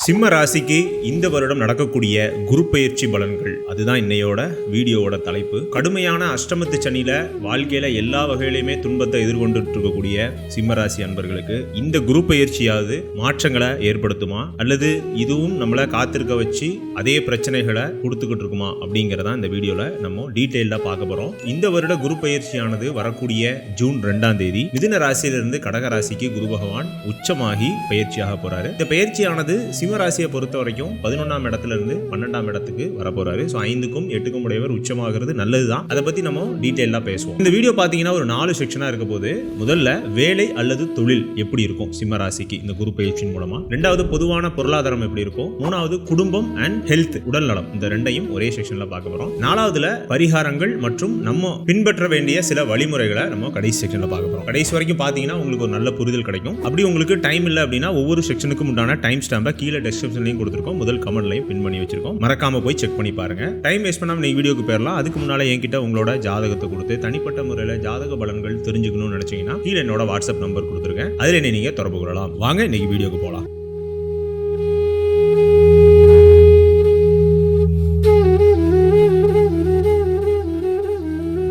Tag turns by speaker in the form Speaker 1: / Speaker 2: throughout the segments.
Speaker 1: சிம்ம ராசிக்கு இந்த வருடம் நடக்கக்கூடிய குரு பெயர்ச்சி பலன்கள் அதுதான் இன்னையோட வீடியோவோட தலைப்பு. கடுமையான அஷ்டமத்து சனியில வாழ்க்கையில எல்லா வகையிலுமே துன்பத்தை எதிர்கொண்டுட்டு இருக்கக்கூடிய சிம்ம ராசி அன்பர்களுக்கு இந்த குரு பெயர்ச்சியாவது மாற்றங்களை ஏற்படுத்துமா அல்லது இதுவும் நம்மளை காத்திருக்க வச்சு அதே பிரச்சனைகளை கொடுத்துக்கிட்டு இருக்குமா அப்படிங்கறத இந்த வீடியோல நம்ம டீடைல்டா பார்க்க போறோம். இந்த வருட குரு பெயர்ச்சியானது வரக்கூடிய ஜூன் 2ஆம் தேதி மிதுன ராசியிலிருந்து கடக ராசிக்கு குரு பகவான் உச்சமாகி பெயர்ச்சியாக போறாரு. இந்த பெயர்ச்சியானது சிம்மராசியை பொறுத்த வரைக்கும் 11ஆம் இடத்துல இருந்து 12ஆம் இடத்துக்கு வர போறாரு. 5க்கும் 8க்கும் உடையவர் உச்சமாகிறது நல்லதுதான். அதை பத்தி நம்ம டீடைலா பேசுவோம். இந்த வீடியோ பாத்தீங்கன்னா ஒரு 4 செக்ஷனா இருக்க போது முதல்ல வேலை அல்லது தொழில் எப்படி இருக்கும் சிம்மராசிக்கு இந்த குரு பயிற்சியின் மூலமா, 2வது பொதுவான பொருளாதாரம் எப்படி இருக்கும், 3வது குடும்பம் அண்ட் ஹெல்த் உடல் நலம், இந்த ரெண்டையும் ஒரே செக்ஷன்ல பார்க்க போறோம். 4வதுல பரிகாரங்கள் மற்றும் நம்ம பின்பற்ற வேண்டிய சில வழிமுறைகளை நம்ம கடைசி செக்ஷன்ல பார்க்க போறோம். கடைசி வரைக்கும் பாத்தீங்கன்னா உங்களுக்கு ஒரு நல்ல புரிதல் கிடைக்கும். அப்படி உங்களுக்கு டைம் இல்லை அப்படின்னா ஒவ்வொரு செக்ஷனுக்கும் உண்டான டைம் ஸ்டாம்பை கீழே டிஸ்கிரிப்ஷன்லையும் கொடுத்துருக்கோம், முதல் கமெண்ட்லையும் பின் பண்ணி வச்சிருக்கோம். மறக்காம போய் செக் பண்ணி பாருங்க. டைம் வேஸ்ட் பண்ணாம நீங்க வீடியோக்கு போயிடலாம். அதுக்கு முன்னால என்கிட்ட உங்களோட ஜாதகத்தை கொடுத்து தனிப்பட்ட முறையில் ஜாதக பலன்கள் தெரிஞ்சுக்கணும்னு நினைச்சீங்கன்னா கீழே என்னோட வாட்ஸ்அப் நம்பர் கொடுத்துருக்கேன், அதில் என்ன நீங்க தொடர்பு கொள்ளலாம். வாங்க இன்னைக்கு வீடியோக்கு போகலாம்.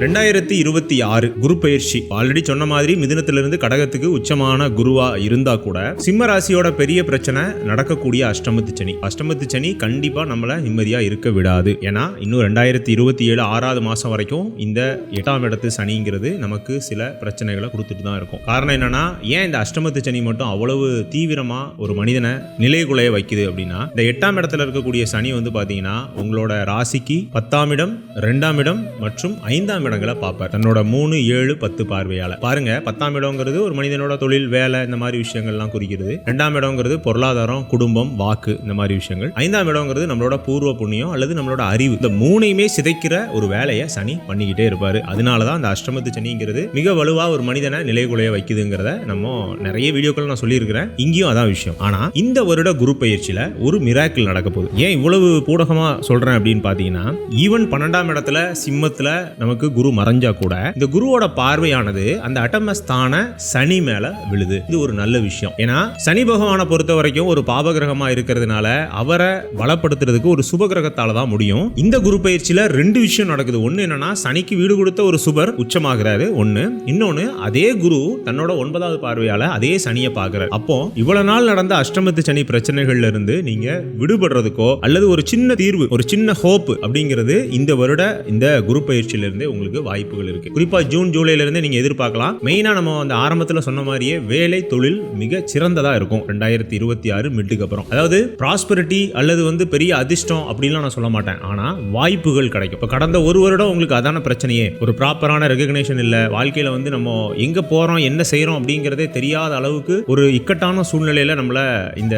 Speaker 1: 2026 குரு பயிற்சி ஆல்ரெடி சொன்ன மாதிரி மிதுனத்திலிருந்து கடகத்துக்கு உச்சமான குருவா இருந்தா கூட சிம்ம ராசியோட பெரிய பிரச்சனை நடக்கக்கூடிய அஷ்டமத்து சனி கண்டிப்பா நம்மள நிம்மதியா இருக்க விடாது. ஏன்னா இன்னும் 2027 6வது மாசம் வரைக்கும் இந்த 8ஆம் இடத்து சனிங்கிறது நமக்கு சில பிரச்சனைகளை கொடுத்துட்டு தான் இருக்கும். காரணம் என்னன்னா, ஏன் இந்த அஷ்டமத்து சனி மட்டும் அவ்வளவு தீவிரமா ஒரு மனிதனை நிலைகுலைய வைக்குது அப்படின்னா, இந்த 8ஆம் இடத்துல இருக்கக்கூடிய சனி வந்து பாத்தீங்கன்னா உங்களோட ராசிக்கு 10ஆம் இடம், 2ஆம் இடம் மற்றும் 5ஆம் இடங்களை பார்ப்பார். தன்னோட 3, 7, 10 பார்வையால பாருங்க. 10ஆம் இடம்ங்கிறது ஒரு மனிதனோட தொழில், வேலை, இந்த மாதிரி விஷயங்கள்லாம் குறிக்கிறது. 2ஆம் இடம்ங்கிறது பொருளாதாரம், குடும்பம், வாக்கு, இந்த மாதிரி விஷயங்கள். 5ஆம் இடம்ங்கிறது நம்மளோட பூர்வ புண்ணியம் அல்லது நம்மளோட அறிவு. இந்த மூணையுமே சிதைக்கிற ஒரு வேலையை சனி பண்ணிக்கிட்டே இருப்பாரு. அதனாலதான் அந்த அஷ்டமத்து சனிங்கிறது மிக வலுவா ஒரு மனிதனை நிலைகுலைய வைக்குதுங்கிறத நம்ம நிறைய வீடியோக்கள் நான் சொல்லியிருக்கிறேன். இங்கேயும் அதான் விஷயம். ஆனா இந்த வருட குரு பயிற்சியில ஒரு மிராக்கிள் நடக்க போகுது. ஏன் இவ்வளவு பூடகமா சொல்றேன் அப்படின்னு பாத்தீங்கன்னா, ஈவன் 12ஆம் இடத்துல சிம்மத்துல நமக்கு குரு மறைஞ்சா கூட இந்த குருவோட பார்வையானது அந்த அட்டமஸ்தான சனி மேல விழுது. இது ஒரு நல்ல விஷயம். ஏன்னா சனி பகவானை பொறுத்த வரைக்கும் ஒரு பாபகிரகமா இருக்கிறதுனால அவரை பலப்படுத்துறதுக்கு ஒரு சுப கிரகத்தால தான் முடியும். இந்த குரு பயிற்சியில 2 விஷயம் நடக்குது. ஒன்னு என்னன்னா, சனிக்கு வீடு கொடுத்த ஒரு சுபர் உச்சமாகிறாரு ஒண்ணு. இன்னொன்னு, அதே குரு தன்னோட 9வது பார்வையால அதே சனியை பார்க்கிறார். அப்போ இவ்வளவு நாள் நடந்த அஷ்டமத்து சனி பிரச்சனைகள்ல இருந்து நீங்க விடுபடுறதுக்கோ அல்லது ஒரு சின்ன தீர்வு, ஒரு சின்ன ஹோப் அப்படிங்கிறது இந்த வருட இந்த குரு பயிற்சியில இருந்து உங்களுக்கு வாய்ப்புகள் இருக்கு. குறிப்பா ஜூன் ஜூலைல இருந்து நீங்க எதிர்பார்க்கலாம். மெயினா நம்ம அந்த ஆரம்பத்துல சொன்ன மாதிரியே வேலை தொழில் மிக சிறந்ததா இருக்கும் 2026 மிட்டுக்கு அப்புறம். அதாவது ப்ராஸ்பரிட்டி அல்லது பெரிய அதிர்ஷ்டம் அப்படின்லாம் நான் சொல்ல மாட்டேன், ஆனா வாய்ப்புகள் கிடைக்கும். இப்ப கடந்த ஒரு வருடம் உங்களுக்கு அதான பிரச்சனையே, ஒரு ப்ராப்பரான ரெகக்னேஷன் இல்ல. வாழ்க்கையில நம்ம எங்க போறோம் என்ன செய்யறோம் அப்படிங்கறதே தெரியாத அளவுக்கு ஒரு இக்கட்டான சூழ்நிலையில நம்மள இந்த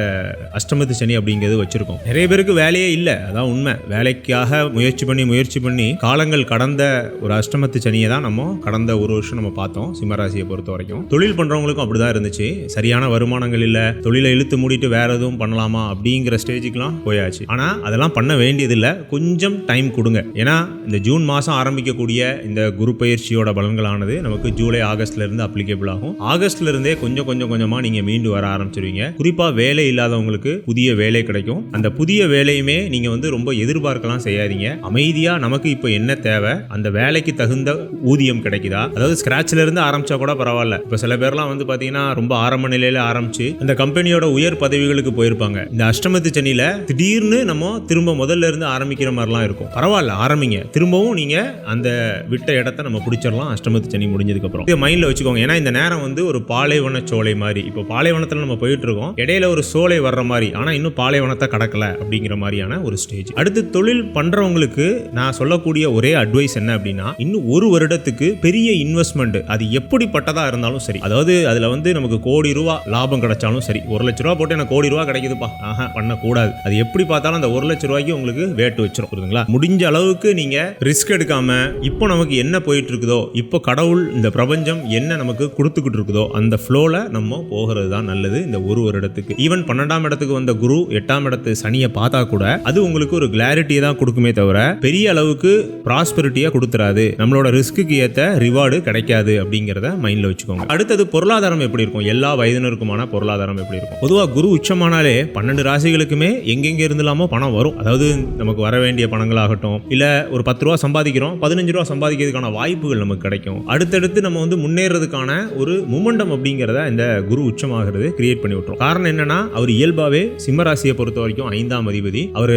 Speaker 1: அஷ்டமத்து சனி அப்படிங்கிறது வச்சிருக்கோம். நிறைய பேருக்கு வேலையே இல்ல, அதான் உண்மை. வேலைக்காக முயற்சி பண்ணி காலங்கள் கடந்த ஒரு அஷ்டமத்து சனியை தான் நம்ம கடந்த ஒரு வருஷம் நம்ம பார்த்தோம் சிம்மராசியை பொறுத்த வரைக்கும். தொழில் பண்றவங்களுக்கும் அப்படிதான் இருந்துச்சு. சரியான வருமானங்கள் இல்ல, தொழிலை இழுத்து மூடிட்டு வேற எதுவும் பண்ணலாமா அப்படிங்கிற ஸ்டேஜுக்குலாம் போயாச்சு. ஆனா அதெல்லாம் பண்ண வேண்டியதில்லை, கொஞ்சம் டைம் கொடுங்க. ஏன்னா இந்த ஜூன் மாசம் ஆரம்பிக்கக்கூடிய இந்த குரு பயிற்சியோட பலன்களானது நமக்கு ஜூலை ஆகஸ்ட்ல இருந்து அப்ளிகேபிள் ஆகும். ஆகஸ்ட்ல இருந்தே கொஞ்சமா நீங்க மீண்டு வர ஆரம்பிச்சிருவீங்க. குறிப்பா வேலை இல்லாதவங்களுக்கு புதிய வேலை கிடைக்கும். அந்த புதிய வேலையுமே நீங்க ரொம்ப எதிர்பார்க்கலாம் செய்யாதீங்க. அமைதியா நமக்கு இப்ப என்ன தேவை, அந்த வேலைக்கு தகுந்த ஊதியம் கிடைக்குதா, அதாவது ஸ்கிராச்ல இருந்து ஆரம்பிச்சா கூட பரவாயில்ல. இப்ப சில பேர்லாம் பாத்தீங்கன்னா ரொம்ப ஆரம்ப நிலையில ஆரம்பிச்சு அந்த கம்பெனியோட உயர் பதவிகளுக்கு போயிருப்பாங்க. இந்த அஷ்டமத்து சனியில திடீர்னு நம்ம திரும்ப முதல்ல இருந்து ஆரம்பிக்கிற மாதிரிலாம் இருக்கும். பரவாயில்ல, ஆரம்பிங்க. திரும்பவும் நீங்க அந்த விட்ட இடத்தை நம்ம பிடிச்சிடலாம் அஷ்டமத்து சனி முடிஞ்சதுக்கு அப்புறம். இதை மைண்ட்ல வச்சுக்கோங்க. ஏன்னா இந்த நேரம் ஒரு பாலைவன சோலை மாதிரி. இப்போ பாலைவனத்துல நம்ம போயிட்டு இருக்கோம், இடையில ஒரு சோலை வர்ற மாதிரி, ஆனா இன்னும் பாலைவனத்தை கடக்கல அப்படிங்கிற மாதிரியான ஒரு ஸ்டேஜ். அடுத்து தொழில் பண்றவங்களுக்கு நான் சொல்லக்கூடிய ஒரே அட்வைஸ் என்ன அப்படின்னா, இன்னும் ஒரு வருடத்துக்கு பெரிய இன்வெஸ்ட்மெண்ட் அது எப்படிப்பட்டதா இருந்தாலும் சரி, அதாவது அதுல நமக்கு கோடி ரூபாய் லாபம் கிடைச்சாலும் சரி, 1 லட்ச ரூபாய் போட்டு எனக்கு கோடி ரூபாய் கிடைக்குதுப்பா, பண்ணக்கூடாது. அது எப்படி பார்த்தாலும் அந்த 1 லட்ச ரூபாய்க்கு உங்களுக்கு வேட்டு வச்சிரும். புரியுதுங்களா? முடிஞ்ச அளவுக்கு நீங்க ரிஸ்க் எடுக்காம இப்போ நமக்கு என்ன போயிட்டு இருக்குதோ, இப்போ கடவுள் இந்த பிரபஞ்சம் என்ன நமக்கு கொடுத்துக்கிட்டு இருக்குதோ அந்த ஃப்ளோல நம்ம போகிறது தான் நல்லது. இந்த ஒரு வருடத்துக்கு ஈவன் 12ஆம் இடத்துக்கு வந்த குரு 8ஆம் இடத்து சனியை பார்த்தா கூட அது உங்களுக்கு ஒரு கிளாரிட்டியை தான் கொடுக்குமே தவிர பெரிய அளவுக்கு ப்ராஸ்பெரிட்டியா கொடுத்துறாது. நம்மளோட ரிஸ்க்கு ஏத்த ரிவார்டு கிடைக்காது அப்படிங்கறத மைண்ட்ல வச்சுக்கோங்க. அடுத்தது பொருளாதாரம் எப்படி இருக்கும், எல்லா வயதினருக்குமான பொருளாதாரம் எப்படி இருக்கும். பொதுவா குரு உச்சமானாலே 12 ராசிகளுக்குமே எங்கெங்க இருந்துலாமோ பணம் வரும். அதாவது நமக்கு வர வேண்டிய பணங்களாகட்டும், இல்ல ஒரு 10 ரூபா சம்பாதிக்கிறோம் 15 ரூபா சம்பாதிக்கிறதுக்கான வாய்ப்புகள் நமக்கு கிடைக்கும். அடுத்தடுத்து நம்ம வந்து முன்னேறதுக்கான ஒரு மூமெண்டம் அப்படிங்கறத இந்த குரு உச்சமாகிறது கிரியேட் பண்ணி விட்டுரும். காரணம் என்னன்னா, அவர் இயல்பாவே சிம்மராசியை பொறுத்த வரைக்கும் 5ஆம் அதிபதி, அவர்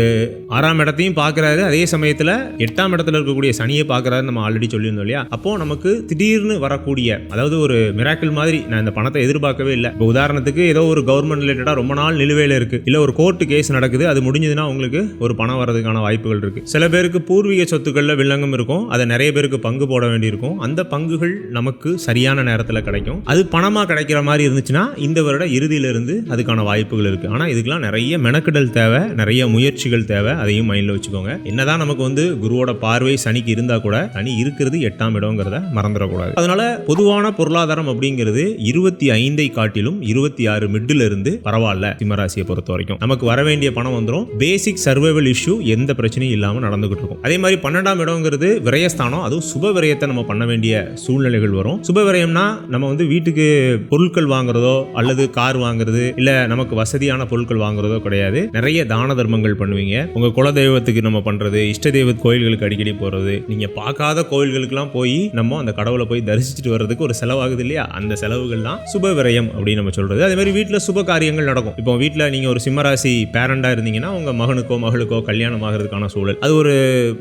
Speaker 1: 6ஆம் இடத்தையும் பார்க்கறாரு, அதே சமயத்துல 8ஆம் இடத்துல இருக்கக்கூடிய சனியை பார்க்கறாரு. நம்ம ஆல்ரெடி சொல்லியிருந்தோம் இல்லையா. அப்போ நமக்கு திடீர்னு வரக்கூடிய, அதாவது ஒரு மிராக்கிள் மாதிரி, நான் இந்த பணத்தை எதிர்பார்க்கவே இல்லை. இப்போ உதாரணத்துக்கு ஏதோ ஒரு கவர்மெண்ட் ரிலேட்டடா ரொம்ப நாள் நிலுவையில இருக்கு, இல்ல ஒரு கோர்ட் கேஸ் நடக்குது, அது முடிஞ்சதுன்னா உங்களுக்கு ஒரு பணம் வரதுக்கான வாய்ப்புகள் இருக்கு. சில பேருக்கு பூர்வீக சொத்துக்கள்ல வில்லங்கம் இருக்கும், அதை நிறைய பேருக்கு பங்கு போட வேண்டியிருக்கும். அந்த பங்குகள் நமக்கு சரியான நேரத்தில் கிடைக்கும். அது பணமா கிடைக்கிற மாதிரி இருந்துச்சுன்னா இந்த வருட இறுதியில இருந்து அதுக்கான வாய்ப்புகள் இருக்கு. ஆனா இதுக்கெல்லாம் நிறைய மெனக்கெடல் தேவை, நிறைய முயற்சிகள் தேவை. அதையும் மைண்ட்ல வச்சுக்கோங்க. என்னதான் நமக்கு வந்து குருவோட பார்வை சனிக்கு இருந்தா கூட சனி இருக்கிறது 8ஆம் இடம்ங்கிறத மறந்துடக்கூடாது. அதனால பொதுவான பொருளாதாரம் அப்படிங்கிறது 25 காட்டிலும் 26 மிடில் இருந்து பரவாயில்ல. சிம்மராசியை பொறுத்த வரைக்கும் நமக்கு வர வேண்டிய பணம் வந்துடும். பேசிக் சர்வைவல் இஷ்யூ எந்த பிரச்சனையும் இல்லாம நடந்துகிட்டு இருக்கும். அதே மாதிரி 12ஆம் இடம்ங்கிறது விரயஸ்தானம். அதுவும் சுப விரயத்தை நம்ம பண்ண வேண்டிய சூழ்நிலைகள் வரும். சுப விரயம்னா நம்ம வந்து வீட்டுக்கு பொருட்கள் வாங்குறதோ அல்லது கார் வாங்குறது, இல்ல நமக்கு வசதியான பொருட்கள் வாங்குறதோ கிடையாது. நிறைய தான தர்மங்கள் பண்ணுவீங்க. உங்க குல தெய்வத்துக்கு நம்ம பண்றது, இஷ்ட தெய்வ கோயில்களுக்கு அடிக்கடி போறது, நீங்க பார்க்காத கோயில்களுக்கெல்லாம் போய் நம்ம அந்த கடவுளை போய் தரிசிச்சுட்டு வர்றதுக்கு ஒரு செலவாகுது இல்லையா. அந்த செலவுகள் தான் சுப விரயம் அப்படின்னு நம்ம சொல்றது. அதே மாதிரி வீட்டில் சுப காரியங்கள் நடக்கும். இப்போ வீட்டில் நீங்க ஒரு சிம்மராசி பேரண்டா இருந்தீங்கன்னா உங்க மகனுக்கோ மகளுக்கோ கல்யாணம் ஆகிறதுக்கான சூழல், அது ஒரு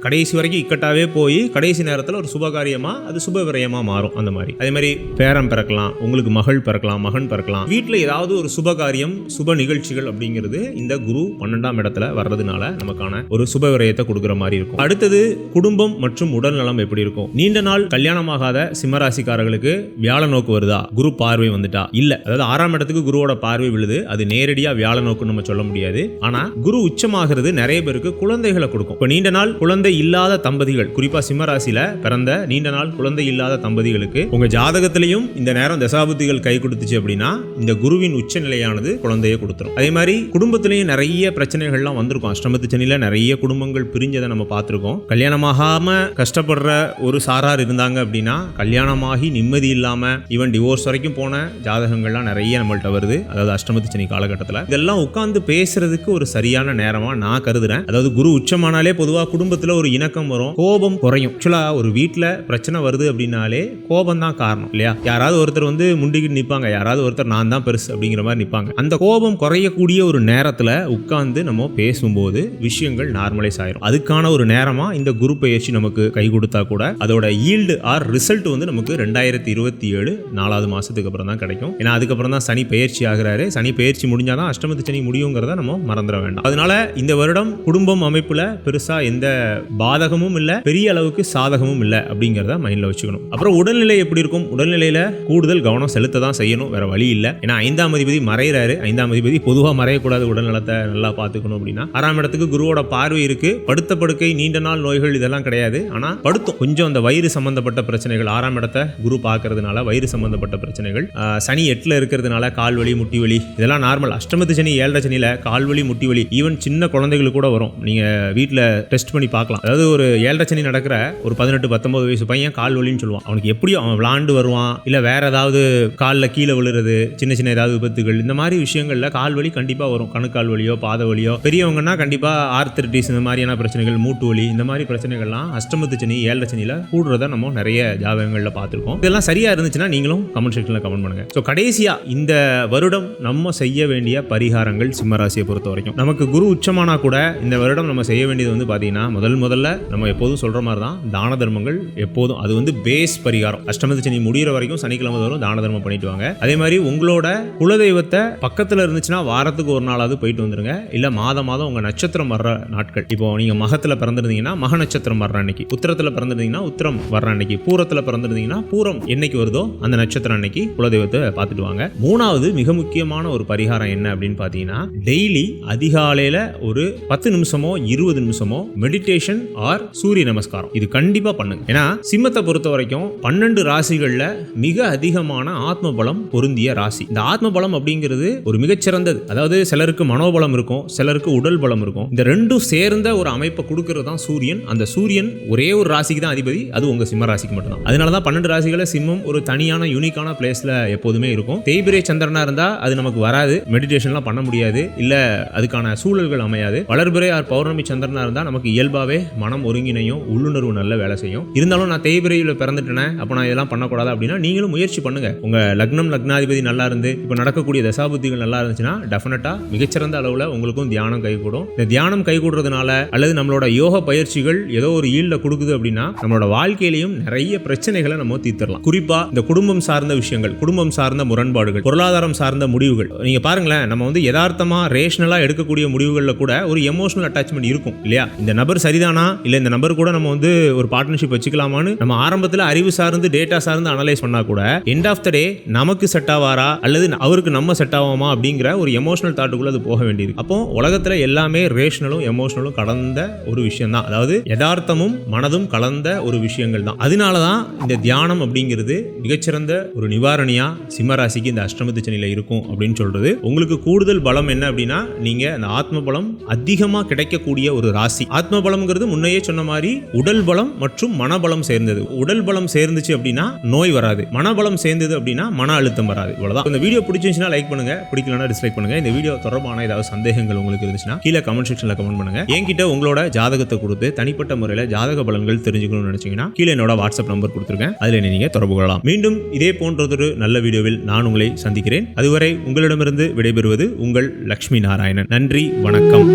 Speaker 1: கடைசி வரைக்கும் இக்கட்டாவே போய் கடைசி நேரத்தில் ஒரு சுப காரியமா அது சுப விரயமா மாறும். அந்த மாதிரி அதே மாதிரி பேரம் பிறக்கலாம், உங்களுக்கு மகள் பிறக்கலாம், மகன் பிறக்கலாம். வீட்டில் ஏதாவது ஒரு சுப காரியம், சுப நிகழ்ச்சிகள் அப்படிங்கிறது இந்த குரு 12ஆம் இடத்துல வர்றதுனால நமக்கான ஒரு சுப விரயத்தை கொடுக்குற மாதிரி இருக்கும். அடுத்தது குடும்பம் மற்றும் உடல் நலம் எப்படி இருக்கும். நீண்ட நாள் கல்யாணமாகாத சிம்மராசிக்காரர்களுக்கு வியாழ நோக்கு வருதா, குரு பார்வை வந்துட்டா இல்ல. அதாவது 6ஆம் இடத்துக்கு குருவோட பார்வை விழுது, அது நேரடியா வியாழ நோக்கு நம்ம சொல்ல முடியாது. ஆனா குரு உச்சமாகிறது நிறைய பேருக்கு குழந்தைகளை கொடுக்கும். இப்போ நீண்ட நாள் குழந்தை இல்லாத தம்பதிகள், குறிப்பா சிம்மராசியில பிறந்த நீண்ட நாள் குழந்தை இல்லாத தம்பதிகளுக்கு உங்க ஜாதகத்திலையும் இந்த நேரம் தசாபுத்திகள் கை கொடுத்துச்சு அப்படின்னா இந்த குருவின் உச்ச நிலையானது குழந்தையை கொடுத்துரும். அதே மாதிரி குடும்பத்திலையும் நிறைய பிரச்சனைகள்லாம் வந்திருக்கும். அஷ்டமத்து சனியில நிறைய குடும்பங்கள் பிரிஞ்சதை நம்ம பார்த்திருக்கோம். கல்யாணமாகாம கஷ்டப்படுற ஒரு சாரார் இருந்தாங்க அப்படின்னா கல்யாணமாகி நிம்மதி இல்லாம ஈவன் டிவோர்ஸ் வரைக்கும் போன ஜாதகங்கள்லாம் நிறைய நம்மள்ட்ட வருது. அதாவது அஷ்டமத்து சனி காலகட்டத்தில் இதெல்லாம் உட்கார்ந்து பேசுறதுக்கு ஒரு சரியான நேரமா நான் கருதுறேன். அதாவது குரு உச்சமானாலே பொதுவாக குடும்பத்தில் ஒரு இணக்கம் வரும், கோபம் குறையும். ஆக்சுவலா ஒரு வீட்டில் பிரச்சனை வருது அப்படின்னாலே கோபம் தான் காரணம் இல்லையா. யாராவது ஒருத்தர் வந்து முண்டிக்கிட்டு நிற்பாங்க, யாராவது ஒருத்தர் நான் தான் பெருசு அப்படிங்கிற மாதிரி நிற்பாங்க. அந்த கோபம் குறையக்கூடிய ஒரு நேரத்தில் உட்கார்ந்து நம்ம பேசும்போது விஷயங்கள் நார்மலைஸ் ஆயிரும். அதுக்கான ஒரு நேரமா இந்த குரு பயிற்சி நமக்கு கை கொடுத்தா கூட அதோட ஈல்டு ஆர் ரிசல்ட் வந்து நமக்கு 2027 4வது மாசத்துக்கு அப்புறம் தான் கிடைக்கும். ஏன்னா அதுக்கப்புறம் தான் சனி பயிற்சி ஆகிறாரு. சனி பயிற்சி முடிஞ்சாதான் அஷ்டமத்து சனி முடியுங்கிறத நம்ம மறந்துட வேண்டாம். அதனால இந்த வருடம் குடும்பம் அமைப்புல பெருசா எந்த பாதகமும் இல்ல, பெரிய அளவுக்கு சாதகமும் இல்ல அப்படிங்கிறத மைண்ட்ல வச்சுக்கணும். அப்புறம் உடல்நிலை எப்படி இருக்கும், உடல்நிலையில கூடுதல் கவனம் செலுத்த தான் செய்யணும், வேற வழி இல்ல. ஏன்னா 5ஆம் அதிபதி மறைகிறாரு. 5ஆம் அதிபதி பொதுவா மறையக்கூடாது, உடல்நலத்தை நல்லா பார்த்துக்கணும் அப்படின்னா. 6ஆம் இடத்துக்கு குருவோட பார்வை இருக்கு. படுத்த படுக்கை நீண்ட நாள் நோய்கள் இதெல்லாம் கிடையாது. ஆனா படுத்தும் கொஞ்சம் அந்த வயிறு சம்பந்தப்பட்ட பிரச்சனைகள், 6ஆம் இடத்தை குரு பார்க்கறதுனால வயிறு சம்பந்தப்பட்ட பிரச்சனைகள், சனி 8ல இருக்கிறதுனால கால் வலி முட்டி வலி இதெல்லாம் நார்மல். அஷ்டமத்து சனி 7ரை சனியில கால் வலி முட்டி வலி ஈவன் சின்ன குழந்தைகளுக்கு கூட வரும். நீங்க வீட்டில் டெஸ்ட் பண்ணி பார்க்கலாம். அதாவது ஒரு 7ரை சனி நடக்கிற ஒரு 18-19 வயசு பையன் கால் வலின்னு சொல்லுவான். அவனுக்கு எப்படியும் அவன் விளாண்டு வருவான், இல்ல வேற ஏதாவது காலில் கீழே விழுறது, சின்ன சின்ன ஏதாவது விபத்துகள், இந்த மாதிரி விஷயங்கள்ல கால் வலி கண்டிப்பா வரும். கணுக்கால் வலியோ பாத வலியோ, பெரியவங்கன்னா கண்டிப்பா ஆர்த்தரைட்டிஸ் இந்த மாதிரியான பிரச்சனைகள், மூட்டு வலி, இந்த மாதிரி பிரச்சனைகள்லாம் அஷ்டமத்து சனி 7ரை சனியில கூடுறத நம்ம நிறைய ஜாதகங்கள்ல பார்த்திருக்கோம். இதெல்லாம் சரியா இருந்துச்சுன்னா நீங்களும் கமெண்ட் செக்ஷன்ல கமெண்ட் பண்ணுங்க. ஸோ கடைசியா இந்த வருடம் நம்ம செய்ய வேண்டிய பரிகாரங்கள் சிம்மராசியை பொறுத்த வரைக்கும், நமக்கு குரு உச்சமானா கூட இந்த வருடம் நம்ம செய்ய வேண்டியது வந்து பாத்தீங்கன்னா முதல்ல நம்ம எப்போதும் சொல்ற மாதிரி தான் தான தர்மங்கள். எப்போதும் அது வந்து பேஸ் பரிகாரம். அஷ்டமத்து சனி முடிகிற வரைக்கும் சனிக்கிழமை வரும் தான தர்மம் பண்ணிட்டு வாங்க. அதே மாதிரி உங்களோட குலதெய்வத்தை பக்கத்துல இருந்துச்சுன்னா வாரத்துக்கு ஒரு நாளாவது போயிட்டு வந்துருங்க. இல்ல மாதம் உங்க நட்சத்திரம் வர்ற நாட்கள், இப்போ நீங்க மகத்துல பிறந்திருந்தீங்கன்னா மக நட்சத்திரம் வர்ற அன்னைக்கு, உத்திரத்துல பிறந்திருந்தீங்கன்னா உத்திரம் வர்ற அன்னைக்கு, பூரத்துல பிறந்திருந்தீங்கன்னா பூரம் என்னைக்கு வருதோ அந்த நட்சத்திரம் அன்னைக்கு குலதெய்வத்தை பார்த்துட்டு வாங்க. 3வது மிக முக்கியமான ஒரு பரிகாரம் என்ன அப்படின்னு பாத்தீங்கன்னா, டெய்லி அதிகாலையில ஒரு 10 நிமிஷமோ 20 நிமிஷமோ மெடிடேஷன் ஆர் சூரிய நமஸ்காரம் இது கண்டிப்பா பண்ணுங்க. ஏன்னா சிம்மத்தை பொறுத்த வரைக்கும் 12 ராசிகள்ல மிக அதிகமான ஆத்ம பலம் பொருந்திய ராசி. இந்த ஆத்ம பலம் அப்படிங்கிறது ஒரு மிகச்சிறந்தது. அதாவது சிலருக்கு மனோபலம் இருக்கும், சிலருக்கு உடல் பலம் இருக்கும். இந்த ரெண்டும் சேர்ந்த ஒரு அமைப்பை கொடுக்கிறது தான் சூரியன். அந்த சூரியன் ஒரே ஒரு ராசிக்கு தான் அதிபதி, அது உங்க சிம்ம ராசிக்கு மட்டும்தான். அதனால தான் 12 ராசிகளை சிம்மம் ஒரு தனியான யூனிக்கான பிளேஸ்ல எப்போதுமே இருக்கும். தேய்பிரை சந்திரனா இருந்தா அது நமக்கு வராது, மெடிடேஷன்லாம் பண்ண முடியாது, இல்ல அதுக்கான சூழல்கள் அமையாது. வளர்பிறை ஆர் பௌர்ணமி சந்திரனா இருந்தா நமக்கு இயல்பாவே மனம் ஒருங்கிணையும், உள்ளுணர்வு நல்ல வேலை செய்யும். இருந்தாலும் நான் தேய்பிரையில பிறந்துட்டேனே, அப்ப நான் இதெல்லாம் பண்ணக்கூடாது அப்படின்னா நீங்களும் முயற்சி பண்ணுங்க. உங்க லக்னம் லக்னாதிபதி நல்லா இருந்து இப்ப நடக்கக்கூடிய தசாபுத்திகள் நல்லா இருந்துச்சுன்னா டெஃபினட்டா மிகச்சிறந்த அளவுல உங்களுக்கும் தியானம் கைகூடும். இந்த தியானம் கைகூடுறதுனால அல்லது நம்மளோட யோக பயிற்சிகள் ஏதோ ஒரு ஈல்ட கொடுக்குது அப்படின்னா நம்மளோட வாழ்க்கையிலையும் நிறைய பிரச்சனைகளை நம்ம தீர்த்தரலாம். குறிப்பா இந்த குடும்பம் சார்ந்த விஷயங்கள், குடும்பம் சார்ந்த முரண்பாடுகள், பொருளாதாரம் சார்ந்த முடிவுகள், நீங்க பாருங்களேன், நம்ம வந்து யதார்த்தமா ரேஷனலா எடுக்கக்கூடிய முடிவுகள்ல கூட ஒரு எமோஷனல் அட்டாச்மெண்ட் இருக்கும் இல்லையா? இந்த நபர் சரிதானா, இல்ல இந்த நபர் கூட நம்ம வந்து ஒரு பார்ட்னர்ஷிப் வச்சுக்கலாமான்னு நம்ம ஆரம்பத்துல அறிவு சார்ந்து டேட்டா சார்ந்து அனலைஸ் பண்ணா கூட எண்ட் ஆஃப் த டே நமக்கு செட் ஆவாரா அல்லது அவருக்கு நம்ம செட் ஆவோமா அப்படிங்கிற ஒரு எமோஷனல் தாட்டுக்குள்ள அது போக வேண்டியிருக்கு. அப்போ உலகத்துல எல்லாமே ரேஷனலும் எமோஷனலும் கலந்த ஒரு விஷயம் தான், அதாவது யதார்த்தமும் மனதும் கலந்த ஒரு விஷயங்கள் தான். அதனாலதான் இந்த தியானம் அப்படிங்கிறது மிகச்சிறந்த ஒரு நிவாரணியா சிம்மராசிக்கு இந்த அஷ்டமத்து சனியில இருக்கும் அப்படின்னு சொல்றது. உங்களுக்கு கூடுதல் பலம் என்ன அப்படின்னா நீங்க அந்த ஆத்ம பலம் அதிகமா கிடைக்கக்கூடிய ஒரு ராசி. ஆத்ம பலம்ங்கிறது முன்னையே சொன்ன மாதிரி உடல் பலம் மற்றும் மனபலம் சேர்ந்தது. உடல் பலம் சேர்ந்துச்சு அப்படின்னா நோய் வராது, மனபலம் சேர்ந்தது அப்படின்னா மன அழுத்தம் வராது. இவ்வளவுதான். இந்த வீடியோ பிடிச்சிருந்துச்சுன்னா லைக் பண்ணுங்க, பிடிக்கலனா டிஸ்லைக் பண்ணுங்க. இந்த வீடியோ தொடர்பான ஏதாவது சந்தேகங்கள் உங்களுக்கு இருந்துச்சுன்னா கீழே கமெண்ட் செக்ஷன்ல கமெண்ட் பண்ணுங்க. என்கிட்ட உங்களோட ஜாதகத்தை கொடுத்து தனிப்பட்ட முறையில் ஜாதக பலன்கள் தெரிஞ்சுக்கணும்னு நினைச்சீங்கன்னா கீழே என்னோட வாட்ஸ்அப் நம்பர் கொடுத்துருக்கேன், அதில் நீங்க தொடர்பு கொள்ளலாம். மீண்டும் இதே போன்றதொரு நல்ல வீடியோவில் நான் உங்களை சந்திக்கிறேன். அதுவரை உங்களிடமிருந்து விடைபெறுவது உங்கள் லட்சுமி நாராயணன். நன்றி, வணக்கம்.